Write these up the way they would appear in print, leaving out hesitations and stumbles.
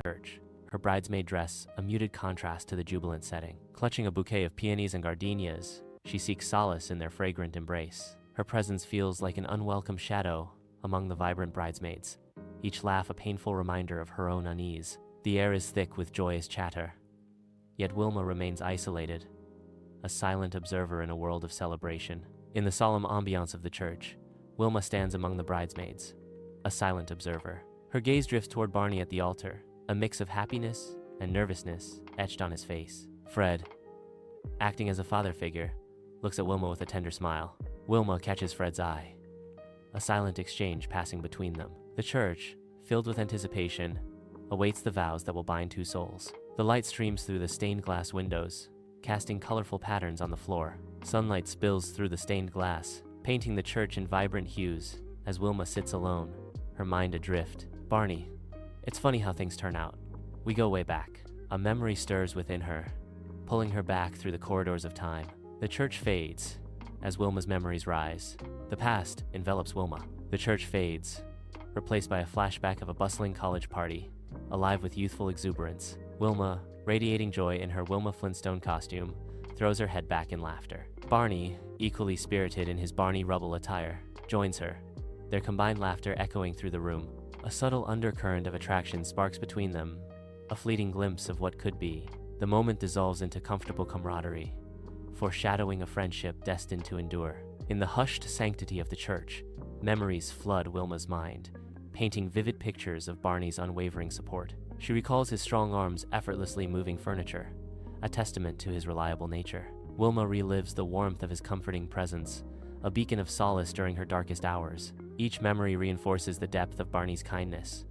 church, her bridesmaid dress a muted contrast to the jubilant setting. Clutching a bouquet of peonies and gardenias, she seeks solace in their fragrant embrace. Her presence feels like an unwelcome shadow among the vibrant bridesmaids, each laugh a painful reminder of her own unease. The air is thick with joyous chatter, yet Wilma remains isolated, a silent observer in a world of celebration. In the solemn ambiance of the church, Wilma stands among the bridesmaids, a silent observer. Her gaze drifts toward Barney at the altar, a mix of happiness and nervousness etched on his face. Fred, acting as a father figure, looks at Wilma with a tender smile. Wilma catches Fred's eye, a silent exchange passing between them. The church, filled with anticipation, awaits the vows that will bind two souls. The light streams through the stained glass windows, casting colorful patterns on the floor. Sunlight spills through the stained glass, painting the church in vibrant hues as Wilma sits alone, her mind adrift. Barney, it's funny how things turn out. We go way back. A memory stirs within her, pulling her back through the corridors of time. The church fades as Wilma's memories rise. The past envelops Wilma. The church fades, replaced by a flashback of a bustling college party, alive with youthful exuberance. Wilma, radiating joy in her Wilma Flintstone costume, throws her head back in laughter. Barney, equally spirited in his Barney Rubble attire, joins her, their combined laughter echoing through the room. A subtle undercurrent of attraction sparks between them, a fleeting glimpse of what could be. The moment dissolves into comfortable camaraderie, foreshadowing a friendship destined to endure. In the hushed sanctity of the church, memories flood Wilma's mind, painting vivid pictures of Barney's unwavering support. She recalls his strong arms effortlessly moving furniture, a testament to his reliable nature. Wilma relives the warmth of his comforting presence, a beacon of solace during her darkest hours. Each memory reinforces the depth of Barney's kindness,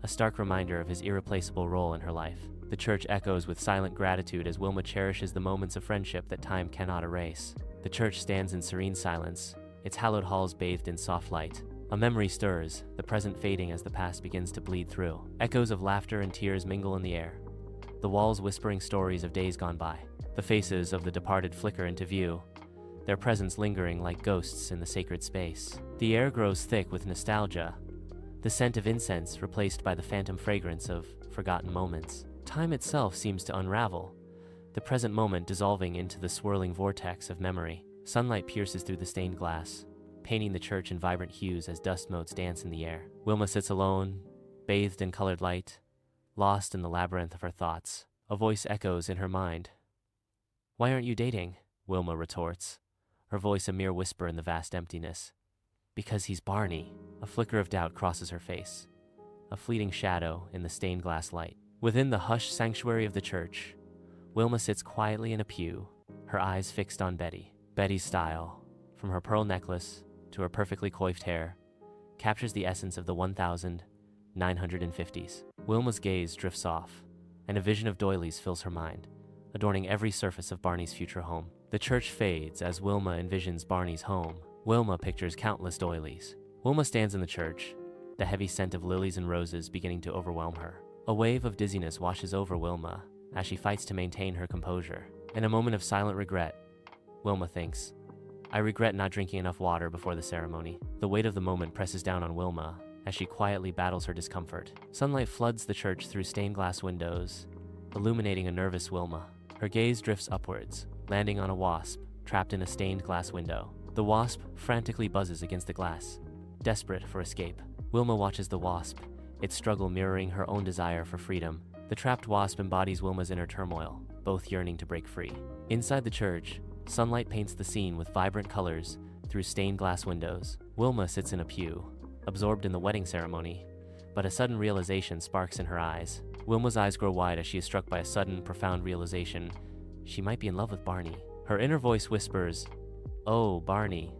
a stark reminder of his irreplaceable role in her life. The church echoes with silent gratitude as Wilma cherishes the moments of friendship that time cannot erase. The church stands in serene silence, its hallowed halls bathed in soft light. A memory stirs, the present fading as the past begins to bleed through. Echoes of laughter and tears mingle in the air, the walls whispering stories of days gone by. The faces of the departed flicker into view, their presence lingering like ghosts in the sacred space. The air grows thick with nostalgia, the scent of incense replaced by the phantom fragrance of forgotten moments. Time itself seems to unravel, the present moment dissolving into the swirling vortex of memory. Sunlight pierces through the stained glass, painting the church in vibrant hues as dust motes dance in the air. Wilma sits alone, bathed in colored light, lost in the labyrinth of her thoughts. A voice echoes in her mind. "Why aren't you dating?" Wilma retorts, her voice a mere whisper in the vast emptiness. "Because he's Barney." A flicker of doubt crosses her face, a fleeting shadow in the stained glass light. Within the hushed sanctuary of the church, Wilma sits quietly in a pew, her eyes fixed on Betty. Betty's style, from her pearl necklace to her perfectly coiffed hair, captures the essence of the 1950s. Wilma's gaze drifts off, and a vision of doilies fills her mind, adorning every surface of Barney's future home. The church fades as Wilma envisions Barney's home. Wilma pictures countless doilies. Wilma stands in the church, the heavy scent of lilies and roses beginning to overwhelm her. A wave of dizziness washes over Wilma as she fights to maintain her composure. In a moment of silent regret, Wilma thinks, "I regret not drinking enough water before the ceremony." The weight of the moment presses down on Wilma as she quietly battles her discomfort. Sunlight floods the church through stained glass windows, illuminating a nervous Wilma. Her gaze drifts upwards, landing on a wasp trapped in a stained glass window. The wasp frantically buzzes against the glass, desperate for escape. Wilma watches the wasp, its struggle mirroring her own desire for freedom. The trapped wasp embodies Wilma's inner turmoil, both yearning to break free. Inside the church, sunlight paints the scene with vibrant colors through stained glass windows. Wilma sits in a pew, absorbed in the wedding ceremony, but a sudden realization sparks in her eyes. Wilma's eyes grow wide as she is struck by a sudden, profound realization. She might be in love with Barney. Her inner voice whispers, "Oh, Barney,"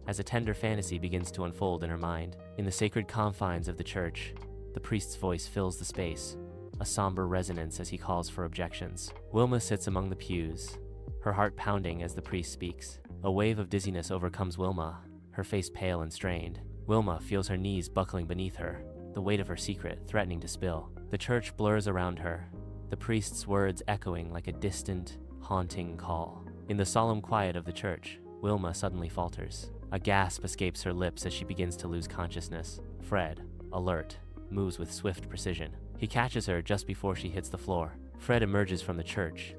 as a tender fantasy begins to unfold in her mind. In the sacred confines of the church, the priest's voice fills the space, a somber resonance as he calls for objections. Wilma sits among the pews, her heart pounding as the priest speaks. A wave of dizziness overcomes Wilma, her face pale and strained. Wilma feels her knees buckling beneath her, the weight of her secret threatening to spill. The church blurs around her, the priest's words echoing like a distant, haunting call. In the solemn quiet of the church, Wilma suddenly falters. A gasp escapes her lips as she begins to lose consciousness. Fred, alert, moves with swift precision. He catches her just before she hits the floor. Fred emerges from the church,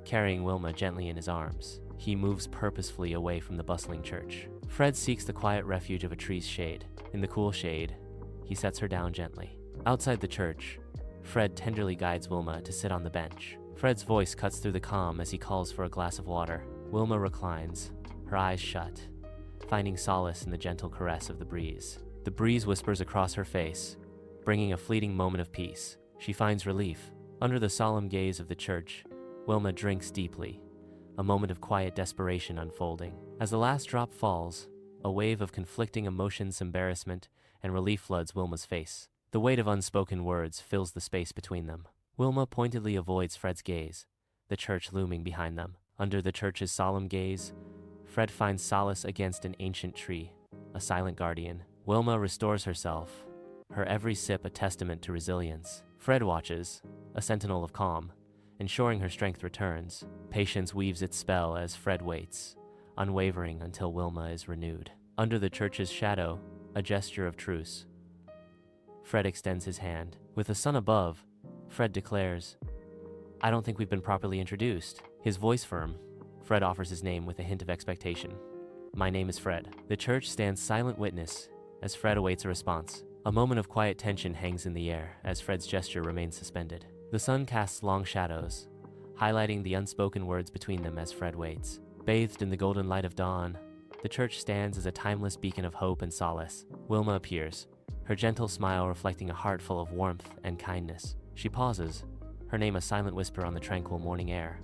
carrying Wilma gently in his arms. He moves purposefully away from the bustling church. Fred seeks the quiet refuge of a tree's shade. In the cool shade, he sets her down gently. Outside the church, Fred tenderly guides Wilma to sit on the bench. Fred's voice cuts through the calm as he calls for a glass of water. Wilma reclines, her eyes shut, finding solace in the gentle caress of the breeze. The breeze whispers across her face, bringing a fleeting moment of peace. She finds relief. Under the solemn gaze of the church, Wilma drinks deeply, a moment of quiet desperation unfolding. As the last drop falls, a wave of conflicting emotions, embarrassment, and relief floods Wilma's face. The weight of unspoken words fills the space between them. Wilma pointedly avoids Fred's gaze, the church looming behind them. Under the church's solemn gaze, Fred finds solace against an ancient tree, a silent guardian. Wilma restores herself, her every sip a testament to resilience. Fred watches, a sentinel of calm, ensuring her strength returns. Patience weaves its spell as Fred waits, unwavering until Wilma is renewed. Under the church's shadow, a gesture of truce. Fred extends his hand. With the sun above, Fred declares, "I don't think we've been properly introduced." His voice firm, Fred offers his name with a hint of expectation. "My name is Fred." The church stands silent witness as Fred awaits a response. A moment of quiet tension hangs in the air as Fred's gesture remains suspended. The sun casts long shadows, highlighting the unspoken words between them as Fred waits. Bathed in the golden light of dawn, the church stands as a timeless beacon of hope and solace. Wilma appears, her gentle smile reflecting a heart full of warmth and kindness. She pauses, her name a silent whisper on the tranquil morning air.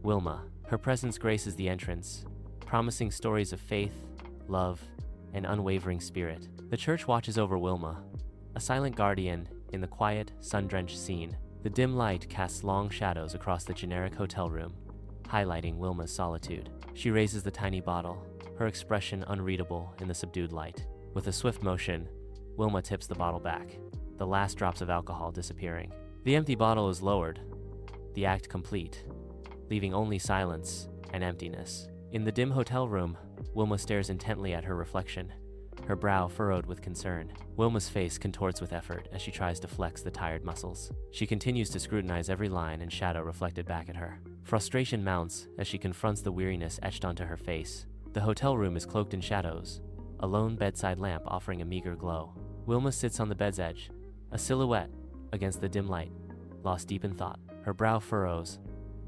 Wilma. Her presence graces the entrance, promising stories of faith, love, and unwavering spirit. The church watches over Wilma, a silent guardian in the quiet, sun-drenched scene. The dim light casts long shadows across the generic hotel room, highlighting Wilma's solitude. She raises the tiny bottle, her expression unreadable in the subdued light. With a swift motion, Wilma tips the bottle back, the last drops of alcohol disappearing. The empty bottle is lowered, the act complete, leaving only silence and emptiness. In the dim hotel room, Wilma stares intently at her reflection, her brow furrowed with concern. Wilma's face contorts with effort as she tries to flex the tired muscles. She continues to scrutinize every line and shadow reflected back at her. Frustration mounts as she confronts the weariness etched onto her face. The hotel room is cloaked in shadows, a lone bedside lamp offering a meager glow. Wilma sits on the bed's edge, a silhouette against the dim light, lost deep in thought. Her brow furrows,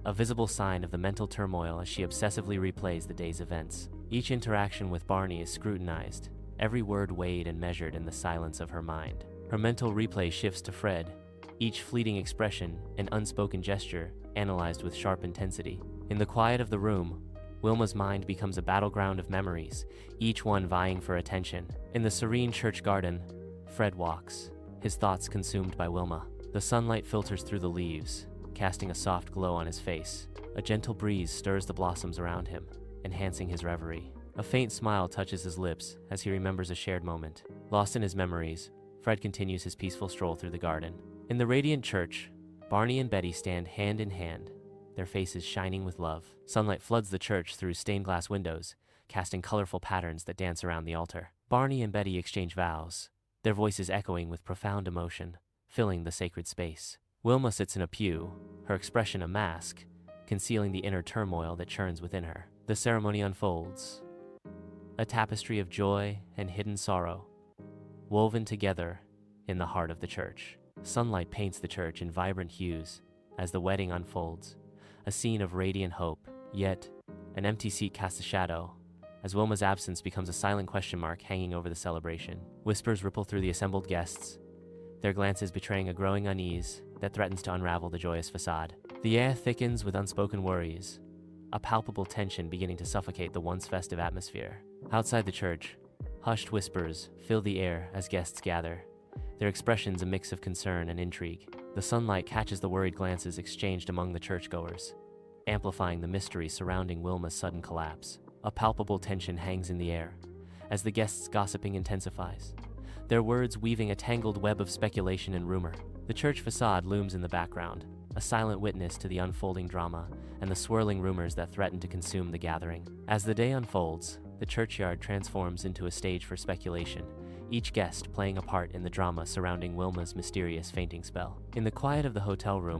a visible sign of the mental turmoil as she obsessively replays the day's events. Each interaction with Barney is scrutinized, every word weighed and measured in the silence of her mind. Her mental replay shifts to Fred, each fleeting expression and unspoken gesture analyzed with sharp intensity. In the quiet of the room, Wilma's mind becomes a battleground of memories, each one vying for attention. In the serene church garden, Fred walks, his thoughts consumed by Wilma. The sunlight filters through the leaves, casting a soft glow on his face. A gentle breeze stirs the blossoms around him, enhancing his reverie. A faint smile touches his lips as he remembers a shared moment. Lost in his memories, Fred continues his peaceful stroll through the garden. In the radiant church, Barney and Betty stand hand in hand, their faces shining with love. Sunlight floods the church through stained glass windows, casting colorful patterns that dance around the altar. Barney and Betty exchange vows, their voices echoing with profound emotion, filling the sacred space. Wilma sits in a pew, her expression a mask, concealing the inner turmoil that churns within her. The ceremony unfolds, a tapestry of joy and hidden sorrow, woven together in the heart of the church. Sunlight paints the church in vibrant hues as the wedding unfolds, a scene of radiant hope. Yet, an empty seat casts a shadow, as Wilma's absence becomes a silent question mark hanging over the celebration. Whispers ripple through the assembled guests, their glances betraying a growing unease that threatens to unravel the joyous facade. The air thickens with unspoken worries, a palpable tension beginning to suffocate the once festive atmosphere. Outside the church, hushed whispers fill the air as guests gather, their expressions a mix of concern and intrigue. The sunlight catches the worried glances exchanged among the churchgoers, amplifying the mystery surrounding Wilma's sudden collapse. A palpable tension hangs in the air as the guests' gossiping intensifies, their words weaving a tangled web of speculation and rumor. The church facade looms in the background, a silent witness to the unfolding drama and the swirling rumors that threaten to consume the gathering. As the day unfolds, the churchyard transforms into a stage for speculation, each guest playing a part in the drama surrounding Wilma's mysterious fainting spell. In the quiet of the hotel room,